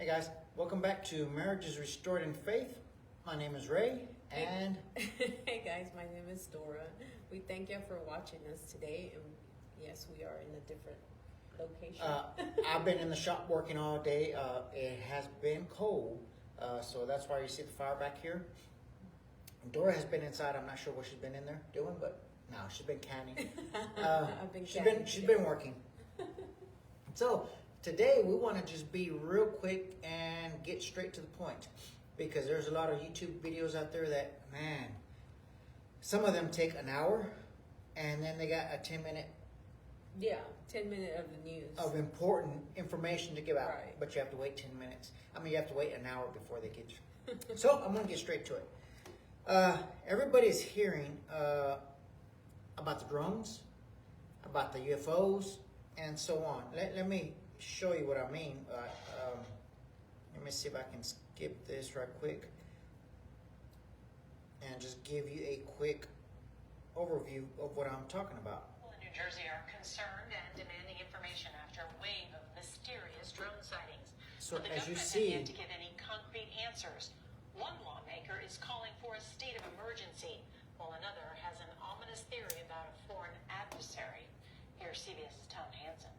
Hey guys, welcome back to Marriages Restored in Faith. My name is Ray, and Hey guys, my name is Dora. We thank you for watching us today, and yes, we are in a different location. I've been in the shop working all day. It has been cold, so that's why you see the fire back here. Dora has been inside. I'm not sure what she's been in there doing, but no, she's been canning. She's been working. So today we want to just be real quick and get straight to the point, because there's a lot of YouTube videos out there that, man, some of them take an hour, and then they got a 10-minute 10 minutes of the news. of important information to give out. Right. But you have to wait 10 minutes. You have to wait an hour before they get you. So I'm going to get straight to it. Everybody's hearing about the drones, about the UFOs, and so on. Let me show you what I mean. Let me see if I can skip this right quick and just give you a quick overview of what I'm talking about. People in New Jersey are concerned and demanding information after a wave of mysterious drone sightings. So but the as you government see, has yet to give any concrete answers. One lawmaker is calling for a state of emergency, while another has an ominous theory about a foreign adversary. Here's CBS's Tom Hansen.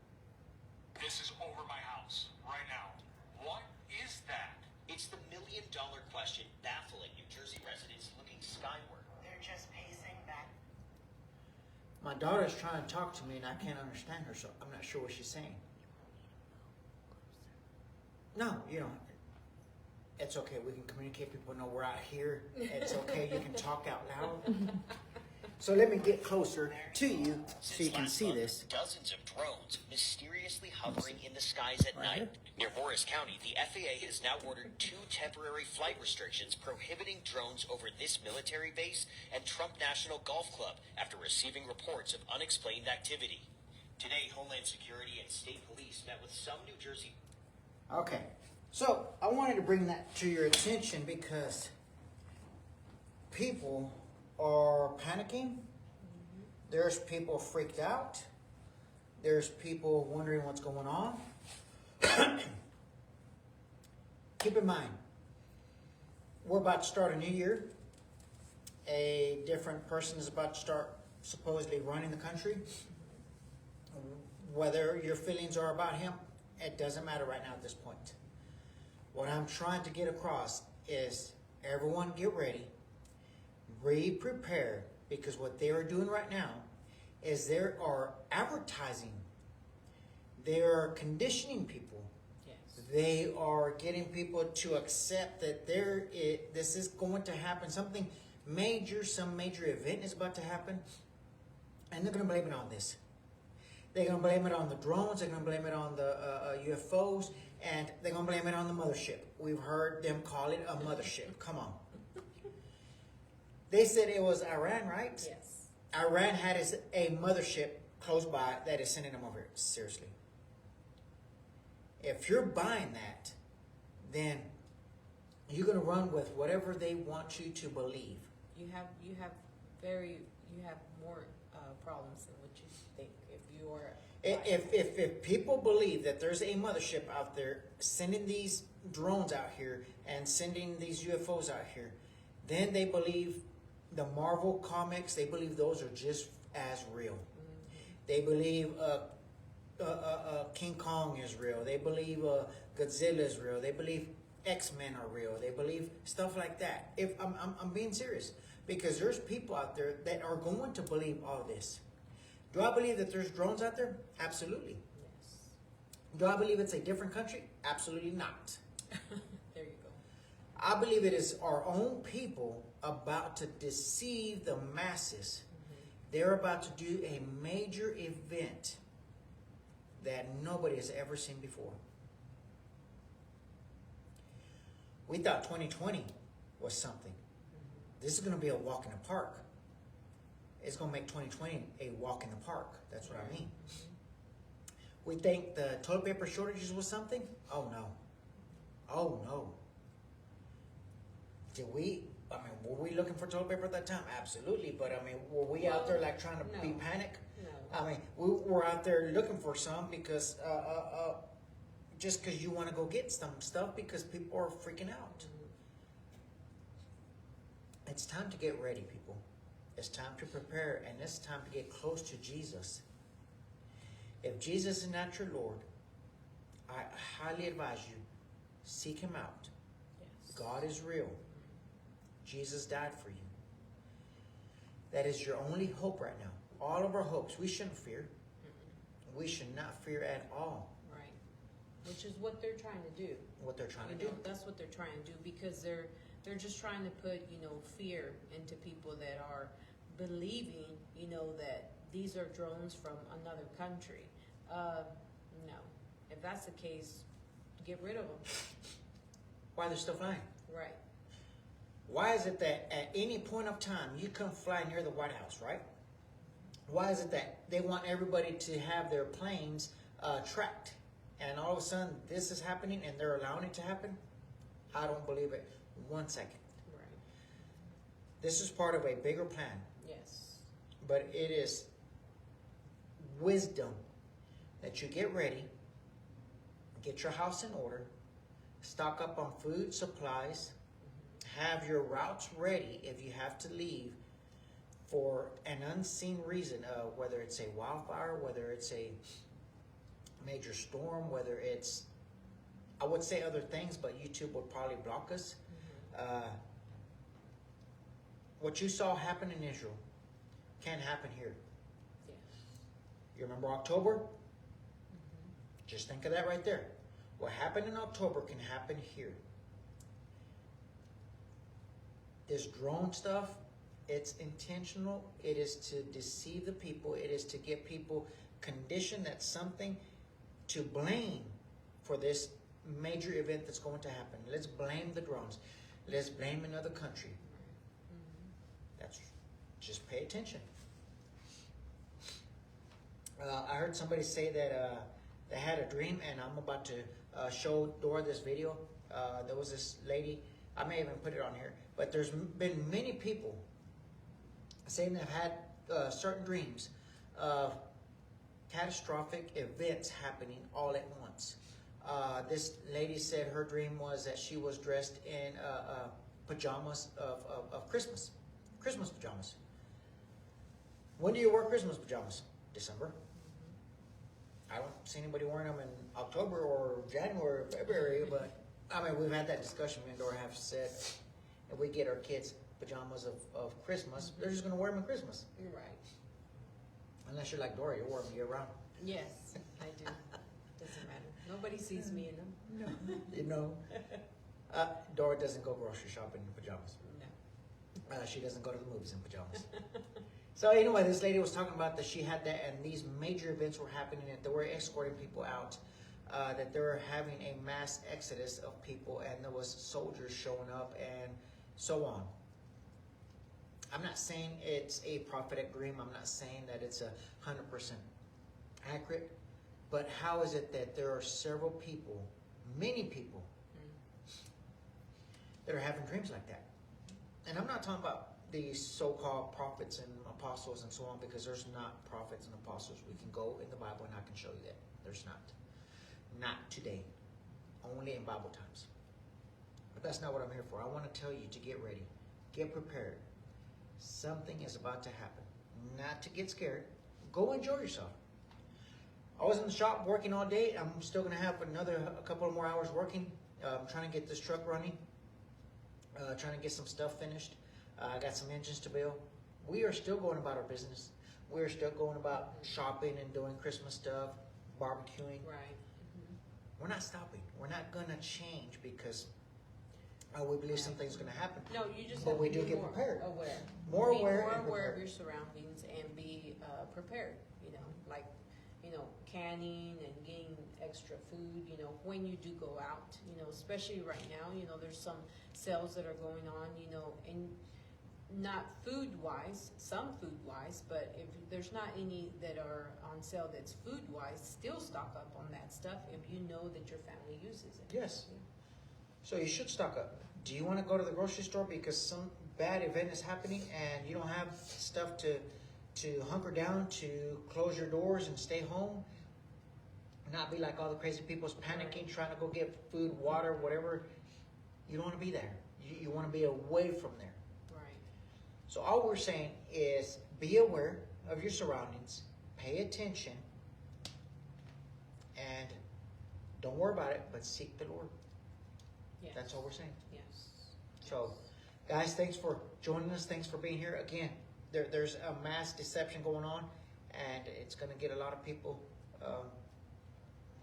This is over my house right now. What is that? It's the million-dollar question baffling New Jersey residents looking skyward. They're just pacing back. my daughter's trying to talk to me and I can't understand her, so I'm not sure what she's saying. No, you don't. It's okay. We can communicate. People know we're out here. It's okay. You can talk out loud. So let me get closer to you so you can last see month, this. Dozens of drones mysteriously hovering in the skies at Right night. here. Near Morris County, the FAA has now ordered 2 temporary flight restrictions prohibiting drones over this military base and Trump National Golf Club after receiving reports of unexplained activity. Today, Homeland Security and state police met with some New Jersey. Okay. So I wanted to bring that to your attention because people are panicking. There's people freaked out. There's people wondering what's going on. Keep in mind, we're about to start a new year. A different person is about to start supposedly running the country. Whether your feelings are about him, it doesn't matter right now at this point. What I'm trying to get across is everyone get ready, be prepared, because what they are doing right now is they are advertising, they are conditioning people. Yes. They are getting people to accept that this is going to happen. Something major, some major event is about to happen, and they're going to blame it on this. They're going to blame it on the drones. They're going to blame it on the UFOs, and they're going to blame it on the mothership. We've heard them call it a mothership. Come on. They said it was Iran, right? Yes. Iran had a mothership close by that is sending them over here. Seriously. If you're buying that, then you're going to run with whatever they want you to believe. You have more problems than what you think. If you are If people believe that there's a mothership out there sending these drones out here and sending these UFOs out here, then they believe the Marvel comics, they believe those are just as real. They believe King Kong is real. They believe Godzilla is real. They believe X-Men are real. They believe stuff like that. If I'm being serious, because there's people out there that are going to believe all this. Do I believe that there's drones out there? Absolutely. yes. Do I believe it's a different country? Absolutely not. There you go. I believe it is our own people about to deceive the masses. They're about to do a major event that nobody has ever seen before. We thought 2020 was something. This is going to be a walk in the park. It's going to make 2020 a walk in the park. That's what I mean. We think the toilet paper shortages was something? Oh no. Oh no. Were we looking for toilet paper at that time? Absolutely. But were we out there like trying to be No. panic? No. We were out there looking for some because just because you want to go get some stuff because people are freaking out. It's time to get ready, people. It's time to prepare, and it's time to get close to Jesus. If Jesus is not your Lord, I highly advise you, seek him out. Yes. God is real. Jesus died for you. That is your only hope right now. All of our hopes, we shouldn't fear. We should not fear at all. Right. Which is what they're trying to do. What they're trying to You know, do. that's what they're trying to do, because they're just trying to put, fear into people that are believing, that these are drones from another country. No. If that's the case, get rid of them. Why they're still flying? Right. Why is it that at any point of time you come fly near the White House, right? Why is it that they want everybody to have their planes tracked, and all of a sudden this is happening and they're allowing it to happen? I don't believe it 1 second. Right. This is part of a bigger plan, Yes. but it is wisdom that you get ready, get your house in order, stock up on food, supplies, have your routes ready if you have to leave for an unseen reason, whether it's a wildfire, whether it's a major storm, whether it's, I would say other things, but YouTube would probably block us. What you saw happen in Israel can happen here. Yes. You remember October? Just think of that right there. What happened in October can happen here. This drone stuff, it's intentional. It is to deceive the people. It is to get people conditioned that something to blame for this major event that's going to happen. Let's blame the drones. Let's blame another country. That's just pay attention. I heard somebody say that they had a dream, and I'm about to show Dora this video. There was this lady, I may even put it on here, but there's been many people saying they've had certain dreams of catastrophic events happening all at once. This lady said her dream was that she was dressed in pajamas of Christmas pajamas. When do you wear Christmas pajamas? December. I don't see anybody wearing them in October or January or February, but I mean, we've had that discussion. Me and Dora have said if we get our kids pajamas of Christmas, they're just going to wear them at Christmas. You're right. Unless you're like Dora, you wear them year round. Yes, I do. Doesn't matter. Nobody sees me in them. No. You know, Dora doesn't go grocery shopping in pajamas. No. She doesn't go to the movies in pajamas. So anyway, this lady was talking about that she had that, and these major events were happening, and they were escorting people out. That they were having a mass exodus of people, and there was soldiers showing up, and so on. I'm not saying it's a prophetic dream. I'm not saying that it's 100% accurate. But how is it that there are several people, many people, that are having dreams like that? And I'm not talking about the so-called prophets and apostles and so on, because there's not prophets and apostles. We can go in the Bible and I can show you that. There's not. Not today. Only in Bible times. But that's not what I'm here for. I want to tell you to get ready. Get prepared. Something is about to happen. Not to get scared. Go enjoy yourself. I was in the shop working all day. I'm still going to have a couple of more hours working. Trying to get this truck running. Trying to get some stuff finished. I got some engines to build. We are still going about our business. We are still going about shopping and doing Christmas stuff, barbecuing. Right. We're not stopping. We're not going to change because we believe something's going to happen. No, you just But have we to do be get more prepared. aware. More Be aware more and aware of prepared. your surroundings and be prepared. Like canning and getting extra food. When you do go out. Especially right now. There's some sales that are going on. And not food-wise, some food-wise, but if there's not any that are on sale that's food-wise, still stock up on that stuff if you know that your family uses it. Yes. So you should stock up. Do you want to go to the grocery store because some bad event is happening and you don't have stuff to hunker down, to close your doors and stay home? not be like all the crazy people's panicking, trying to go get food, water, whatever. You don't want to be there. You want to be away from there. Right. So all we're saying is be aware of your surroundings, pay attention, and don't worry about it, but seek the Lord. Yes. That's all we're saying. Yes. So, guys, thanks for joining us. Thanks for being here. Again, there's a mass deception going on, and it's going to get a lot of people,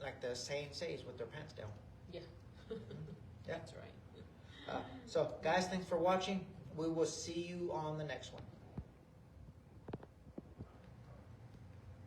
like the saying says, with their pants down. Yeah. Yeah. That's right. So, guys, thanks for watching. We will see you on the next one.